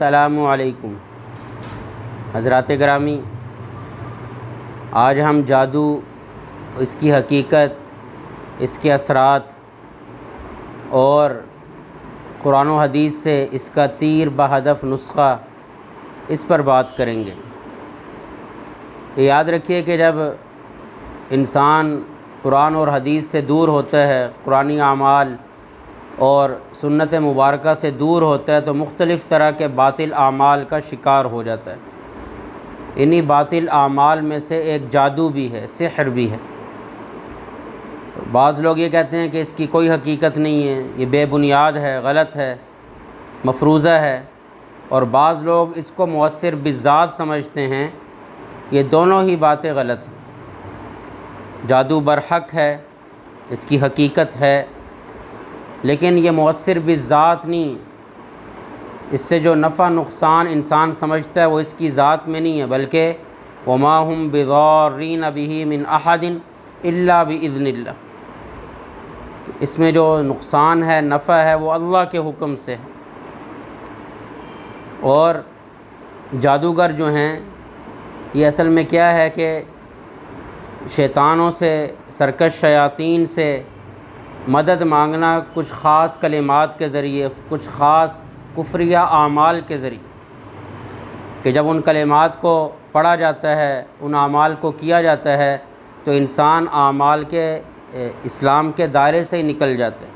السلام علیکم حضرات گرامی، آج ہم جادو، اس کی حقیقت، اس کے اثرات اور قرآن و حدیث سے اس کا تیر بہدف نسخہ، اس پر بات کریں گے۔ یہ یاد رکھیے کہ جب انسان قرآن اور حدیث سے دور ہوتا ہے، قرآنی اعمال اور سنت مبارکہ سے دور ہوتا ہے، تو مختلف طرح کے باطل اعمال کا شکار ہو جاتا ہے۔ انہی باطل اعمال میں سے ایک جادو بھی ہے، سحر بھی ہے۔ بعض لوگ یہ کہتے ہیں کہ اس کی کوئی حقیقت نہیں ہے، یہ بے بنیاد ہے، غلط ہے، مفروضہ ہے، اور بعض لوگ اس کو مؤثر بالذات سمجھتے ہیں۔ یہ دونوں ہی باتیں غلط ہیں۔ جادو برحق ہے، اس کی حقیقت ہے، لیکن یہ مؤثر بالذات نہیں۔ اس سے جو نفع نقصان انسان سمجھتا ہے وہ اس کی ذات میں نہیں ہے، بلکہ وما هم بضارین بہ من احد الا باذن اللہ۔ اس میں جو نقصان ہے، نفع ہے، وہ اللہ کے حکم سے ہے۔ اور جادوگر جو ہیں، یہ اصل میں کیا ہے کہ شیطانوں سے، سرکش شیاطین سے مدد مانگنا کچھ خاص کلمات کے ذریعے، کچھ خاص کفریہ اعمال کے ذریعے، کہ جب ان کلمات کو پڑھا جاتا ہے، ان اعمال کو کیا جاتا ہے، تو انسان اعمال کے اسلام کے دائرے سے ہی نکل جاتا ہے۔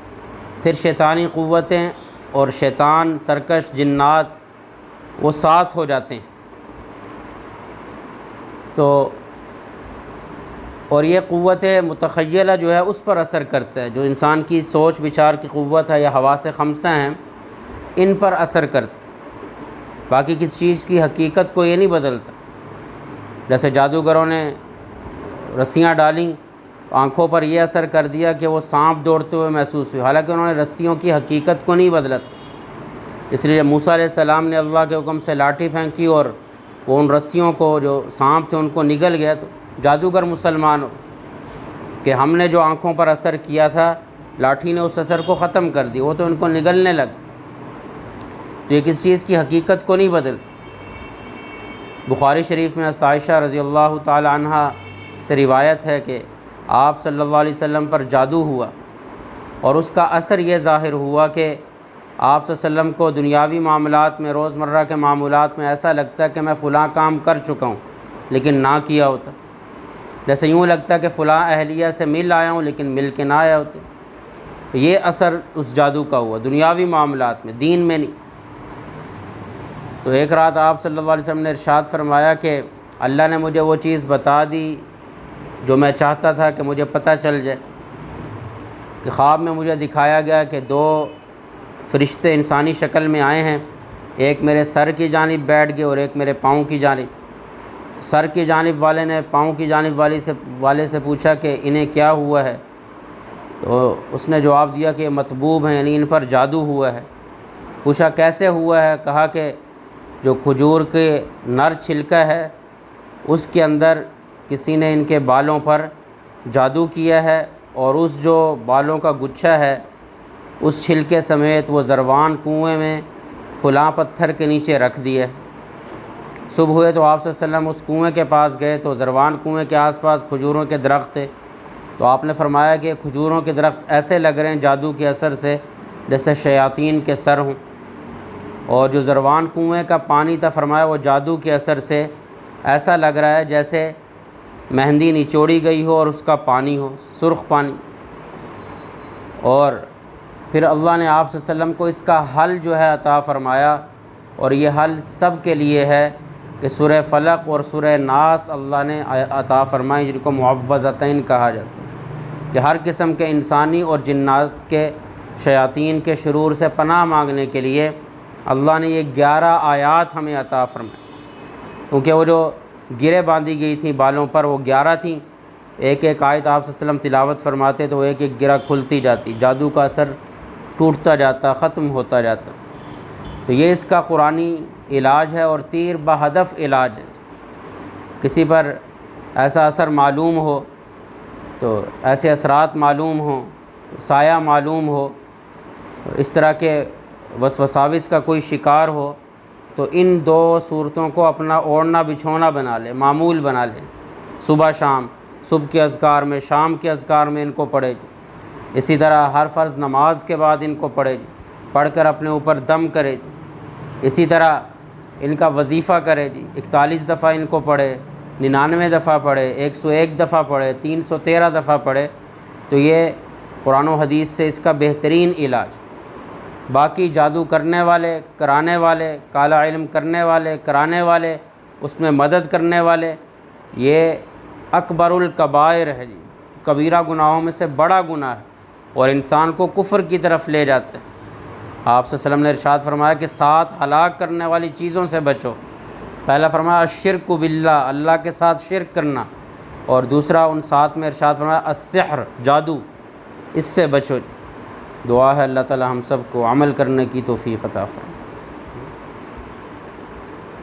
پھر شیطانی قوتیں اور شیطان، سرکش جنات، وہ ساتھ ہو جاتے ہیں۔ اور یہ قوت متخیلہ جو ہے اس پر اثر کرتا ہے، جو انسان کی سوچ بچار کی قوت ہے یا حواس خمسہ ہیں، ان پر اثر کرتا ہے۔ باقی کسی چیز کی حقیقت کو یہ نہیں بدلتا۔ جیسے جادوگروں نے رسیاں ڈالیں، آنکھوں پر یہ اثر کر دیا کہ وہ سانپ دوڑتے ہوئے محسوس ہوئے، حالانکہ انہوں نے رسیوں کی حقیقت کو نہیں بدلا تھا۔ اس لیے موسیٰ علیہ السلام نے اللہ کے حکم سے لاٹھی پھینکی اور وہ ان رسیوں کو، جو سانپ تھے، ان کو نگل گیا۔ تو جادوگر مسلمان ہو کہ ہم نے جو آنکھوں پر اثر کیا تھا، لاٹھی نے اس اثر کو ختم کر دی، وہ تو ان کو نگلنے لگ۔ تو یہ کسی چیز کی حقیقت کو نہیں بدلتی۔ بخاری شریف میں حضرت عائشہ رضی اللہ تعالی عنہ سے روایت ہے کہ آپ صلی اللہ علیہ وسلم پر جادو ہوا، اور اس کا اثر یہ ظاہر ہوا کہ آپ صلی اللہ علیہ وسلم کو دنیاوی معاملات میں، روزمرہ کے معمولات میں ایسا لگتا ہے کہ میں فلاں کام کر چکا ہوں لیکن نہ کیا ہوتا۔ جیسے یوں لگتا ہے کہ فلاں اہلیہ سے مل آیا ہوں لیکن مل کے نہ آیا ہوتے۔ یہ اثر اس جادو کا ہوا دنیاوی معاملات میں، دین میں نہیں۔ تو ایک رات آپ صلی اللہ علیہ وسلم نے ارشاد فرمایا کہ اللہ نے مجھے وہ چیز بتا دی جو میں چاہتا تھا کہ مجھے پتہ چل جائے، کہ خواب میں مجھے دکھایا گیا کہ دو فرشتے انسانی شکل میں آئے ہیں، ایک میرے سر کی جانب بیٹھ گئے اور ایک میرے پاؤں کی جانب۔ سر کی جانب والے نے پاؤں کی جانب والے سے پوچھا کہ انہیں کیا ہوا ہے؟ تو اس نے جواب دیا کہ یہ مطبوب ہیں، یعنی ان پر جادو ہوا ہے۔ پوچھا کیسے ہوا ہے؟ کہا کہ جو کھجور کے نر چھلکا ہے، اس کے اندر کسی نے ان کے بالوں پر جادو کیا ہے، اور اس جو بالوں کا گچھا ہے، اس چھلکے سمیت وہ زروان کنویں میں فلاں پتھر کے نیچے رکھ دیے۔ صبح ہوئے تو آپ صلی اللہ علیہ وسلم اس کنویں کے پاس گئے، تو زروان کنویں کے آس پاس کھجوروں کے درخت تھے۔ تو آپ نے فرمایا کہ کھجوروں کے درخت ایسے لگ رہے ہیں جادو کے اثر سے جیسے شیاطین کے سر ہوں، اور جو زروان کنویں کا پانی تھا، فرمایا وہ جادو کے اثر سے ایسا لگ رہا ہے جیسے مہندی نچوڑی گئی ہو اور اس کا پانی ہو، سرخ پانی۔ اور پھر اللہ نے آپ صلی اللہ علیہ وسلم کو اس کا حل جو ہے عطا فرمایا، اور یہ حل سب کے لیے ہے کہ سورہ فلق اور سورہ ناس اللہ نے عطا فرمائی، جن کو معوذتین کہا جاتا ہے، کہ ہر قسم کے انسانی اور جنات کے، شیاطین کے شرور سے پناہ مانگنے کے لیے اللہ نے یہ 11 آیات ہمیں عطا فرمائی۔ کیونکہ وہ جو گرے باندھی گئی تھیں بالوں پر، وہ 11 تھیں۔ ایک ایک آیت آپ صلی اللہ علیہ وسلم تلاوت فرماتے تو وہ ایک ایک گرہ کھلتی جاتی، جادو کا اثر ٹوٹتا جاتا، ختم ہوتا جاتا۔ تو یہ اس کا قرآنی علاج ہے، اور تیر بہدف علاج ہے۔ کسی پر ایسا اثر معلوم ہو، تو ایسے اثرات معلوم ہوں، سایہ معلوم ہو، اس طرح کے وسوساوس کا کوئی شکار ہو، تو ان 2 صورتوں کو اپنا اوڑھنا بچھونا بنا لے، معمول بنا لے، صبح شام، صبح کے اذکار میں، شام کے اذکار میں ان کو پڑھے جی۔ اسی طرح ہر فرض نماز کے بعد ان کو پڑھے جی، پڑھ کر اپنے اوپر دم کرے جی۔ اسی طرح ان کا وظیفہ کرے جی، 41 دفعہ ان کو پڑھے، 99 دفعہ پڑھے، 101 دفعہ پڑھے، 313 دفعہ پڑھے، تو یہ قرآن و حدیث سے اس کا بہترین علاج۔ باقی جادو کرنے والے، کرانے والے، کالا علم کرنے والے، کرانے والے، اس میں مدد کرنے والے، یہ اکبر الکبائر ہے جی، کبیرہ گناہوں میں سے بڑا گناہ ہے اور انسان کو کفر کی طرف لے جاتے ہیں۔ آپ صلی اللہ علیہ وسلم نے ارشاد فرمایا کہ 7 ہلاک کرنے والی چیزوں سے بچو۔ پہلا فرمایا الشرک باللہ، اللہ کے ساتھ شرک کرنا، اور دوسرا ان 7 میں ارشاد فرمایا السحر، جادو، اس سے بچو۔ دعا ہے اللہ تعالی ہم سب کو عمل کرنے کی توفیق عطا فرمائے۔